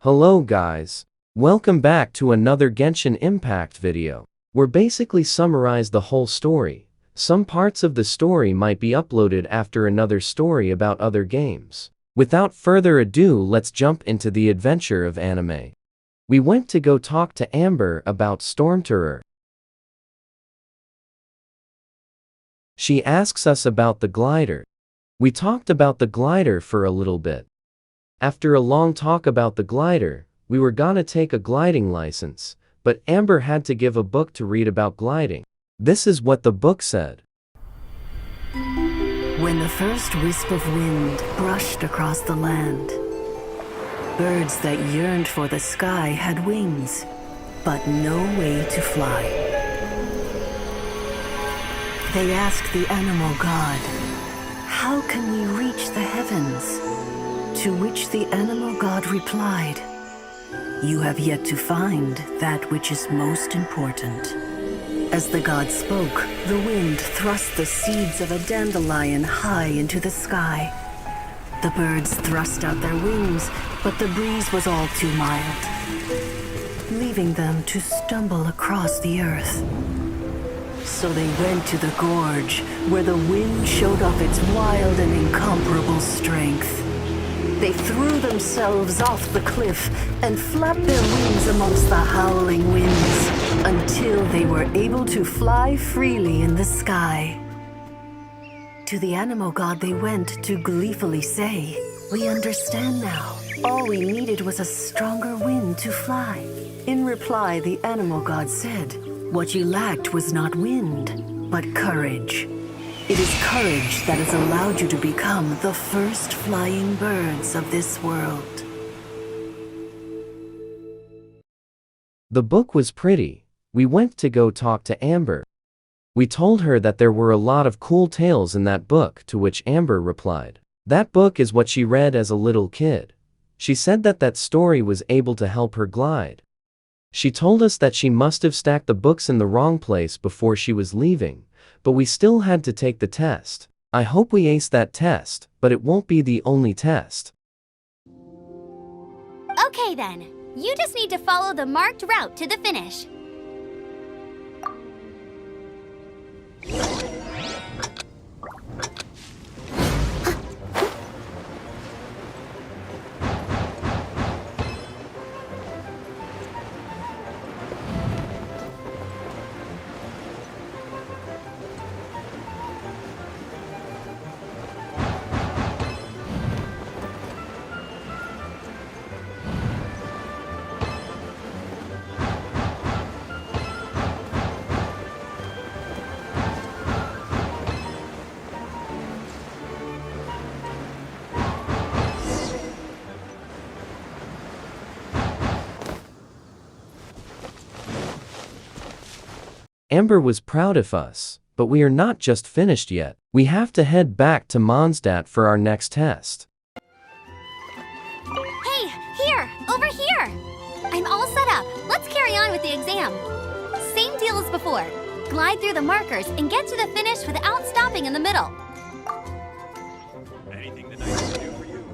Hello guys. Welcome back to another Genshin Impact video. We're basically summarize the whole story. Some parts of the story might be uploaded after another story about other games. Without further ado, let's jump into the adventure of anime. We went to go talk to Amber about Stormterror. She asks us about the glider. We talked about the glider for a little bit. After a long talk about the glider, we were gonna take a gliding license, but Amber had to give a book to read about gliding. This is what the book said. When the first wisp of wind brushed across the land, birds that yearned for the sky had wings, but no way to fly. They asked the animal god, "How can we reach the heavens?" To which the animal god replied, "You have yet to find that which is most important." As the god spoke, the wind thrust the seeds of a dandelion high into the sky. The birds thrust out their wings, but the breeze was all too mild, leaving them to stumble across the earth. So they went to the gorge, where the wind showed off its wild and incomparable strength. They threw themselves off the cliff and flapped their wings amongst the howling winds until they were able to fly freely in the sky. To the animal god they went to gleefully say, "We understand now. All we needed was a stronger wind to fly." In reply, the animal god said, "What you lacked was not wind, but courage. It is courage that has allowed you to become the first flying birds of this world." The book was pretty. We went to go talk to Amber. We told her that there were a lot of cool tales in that book, to which Amber replied, that book is what she read as a little kid. She said that that story was able to help her glide. She told us that she must have stacked the books in the wrong place before she was leaving, but we still had to take the test. I hope we ace that test, but it won't be the only test. Okay then, you just need to follow the marked route to the finish. Amber was proud of us, but we are not just finished yet. We have to head back to Mondstadt for our next test. Hey, here, over here! I'm all set up. Let's carry on with the exam. Same deal as before. Glide through the markers and get to the finish without stopping in the middle. Anything that I can do for you?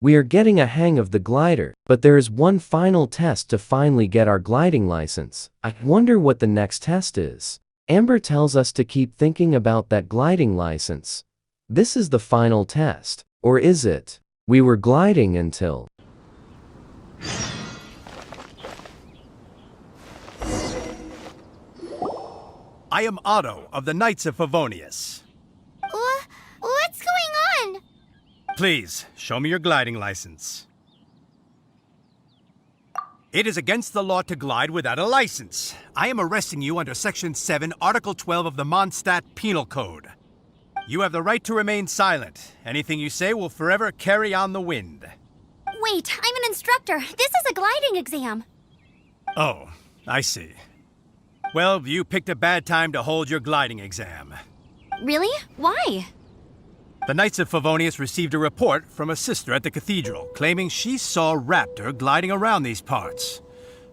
We are getting a hang of the glider, but there is one final test to finally get our gliding license. I wonder what the next test is. Amber tells us to keep thinking about that gliding license. This is the final test, or is it? We were gliding until... I am Otto of the Knights of Favonius. What's going on? Please, show me your gliding license. It is against the law to glide without a license. I am arresting you under Section 7, Article 12 of the Mondstadt Penal Code. You have the right to remain silent. Anything you say will forever carry on the wind. Wait, I'm an instructor. This is a gliding exam. Oh, I see. Well, you picked a bad time to hold your gliding exam. Really? Why? The Knights of Favonius received a report from a sister at the cathedral claiming she saw Raptor gliding around these parts.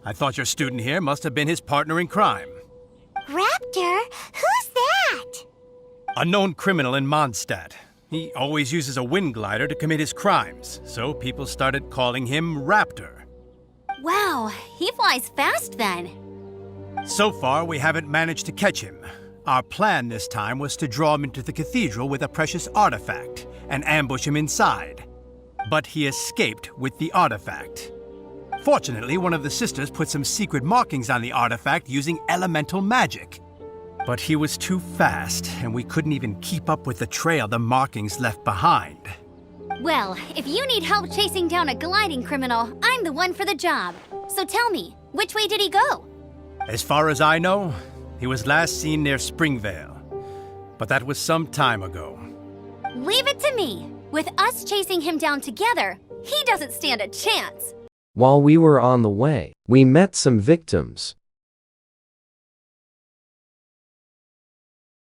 I thought your student here must have been his partner in crime. Raptor? Who's that? A known criminal in Mondstadt. He always uses a wind glider to commit his crimes, so people started calling him Raptor. Wow, he flies fast then. So far, we haven't managed to catch him. Our plan this time was to draw him into the cathedral with a precious artifact and ambush him inside. But he escaped with the artifact. Fortunately, one of the sisters put some secret markings on the artifact using elemental magic. But he was too fast, and we couldn't even keep up with the trail the markings left behind. Well, if you need help chasing down a gliding criminal, I'm the one for the job. So tell me, which way did he go? As far as I know, he was last seen near Springvale. But that was some time ago. Leave it to me. With us chasing him down together, he doesn't stand a chance. While we were on the way, we met some victims.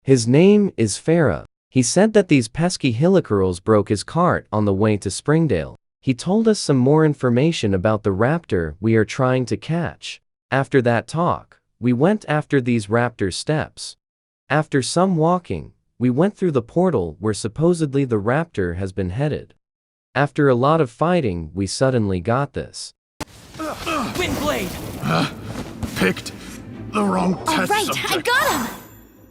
His name is Farah. He said that these pesky Hillicarals broke his cart on the way to Springdale. He told us some more information about the raptor we are trying to catch. After that talk, we went after these raptor steps. After some walking, we went through the portal where supposedly the raptor has been headed. After a lot of fighting, we suddenly got this. Windblade! Picked the wrong test All right, subject. I got him!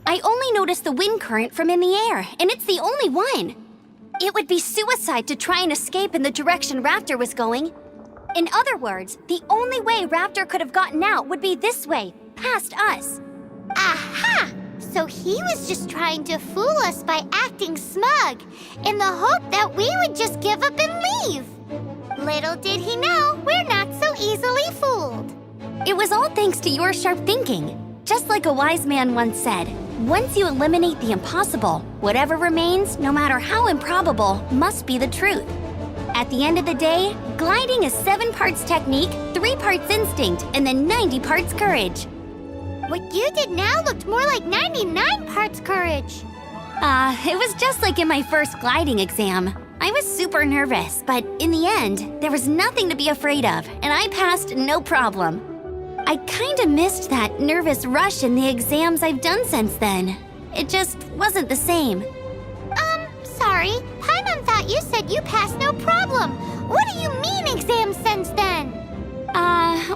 I only noticed the wind current from in the air, and it's the only one. It would be suicide to try and escape in the direction Raptor was going. In other words, the only way Raptor could have gotten out would be this way, past us. Aha! So he was just trying to fool us by acting smug, in the hope that we would just give up and leave. Little did he know, we're not so easily fooled. It was all thanks to your sharp thinking. Just like a wise man once said, once you eliminate the impossible, whatever remains, no matter how improbable, must be the truth. At the end of the day, gliding is 7 parts technique, 3 parts instinct, and then 90 parts courage. What you did now looked more like 99 parts courage. It was just like in my first gliding exam. I was super nervous, but in the end, there was nothing to be afraid of, and I passed no problem. I kinda missed that nervous rush in the exams I've done since then. It just wasn't the same. Sorry, Paimon thought you said you passed no problem. What do you mean exams since then?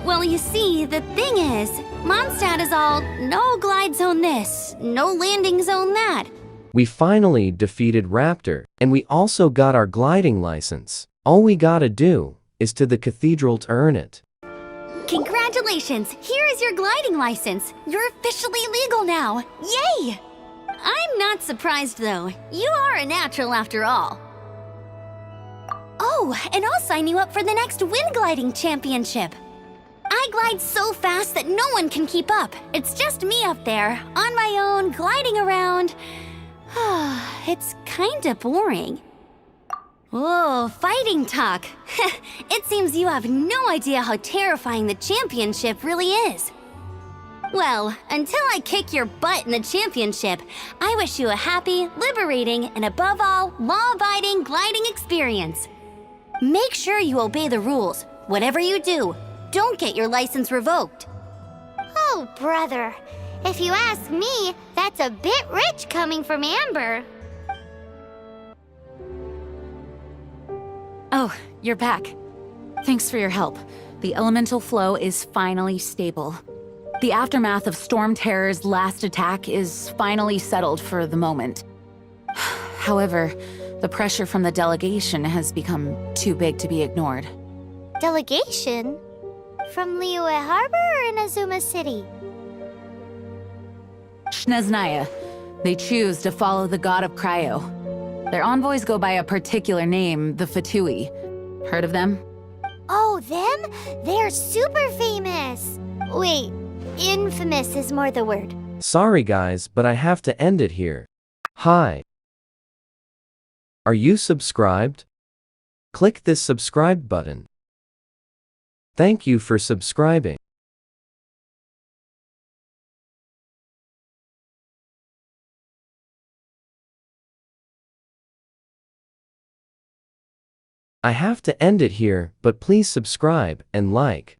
Well, you see, the thing is, Mondstadt is all no glide zone this, no landing zone that. We finally defeated Raptor, and we also got our gliding license. All we gotta do is to the cathedral to earn it. Congratulations! Here is your gliding license. You're officially legal now. Yay! I'm not surprised though. You are a natural after all. Oh, and I'll sign you up for the next wind gliding championship. I glide so fast that no one can keep up. It's just me up there, on my own, gliding around. It's kinda boring. Whoa, fighting talk. It seems you have no idea how terrifying the championship really is. Well, until I kick your butt in the championship, I wish you a happy, liberating, and above all, law-abiding gliding experience. Make sure you obey the rules. Whatever you do, don't get your license revoked. Oh, brother. If you ask me, that's a bit rich coming from Amber. Oh, you're back. Thanks for your help. The elemental flow is finally stable. The aftermath of Storm Terror's last attack is finally settled for the moment. However, the pressure from the delegation has become too big to be ignored. Delegation? From Liyue Harbor or Inazuma City? Shneznaya. They choose to follow the god of Cryo. Their envoys go by a particular name, the Fatui. Heard of them? Oh, them? They're super famous. Wait, infamous is more the word. Sorry guys, but I have to end it here. Hi. Are you subscribed? Click this subscribe button. Thank you for subscribing. I have to end it here, but please subscribe and like.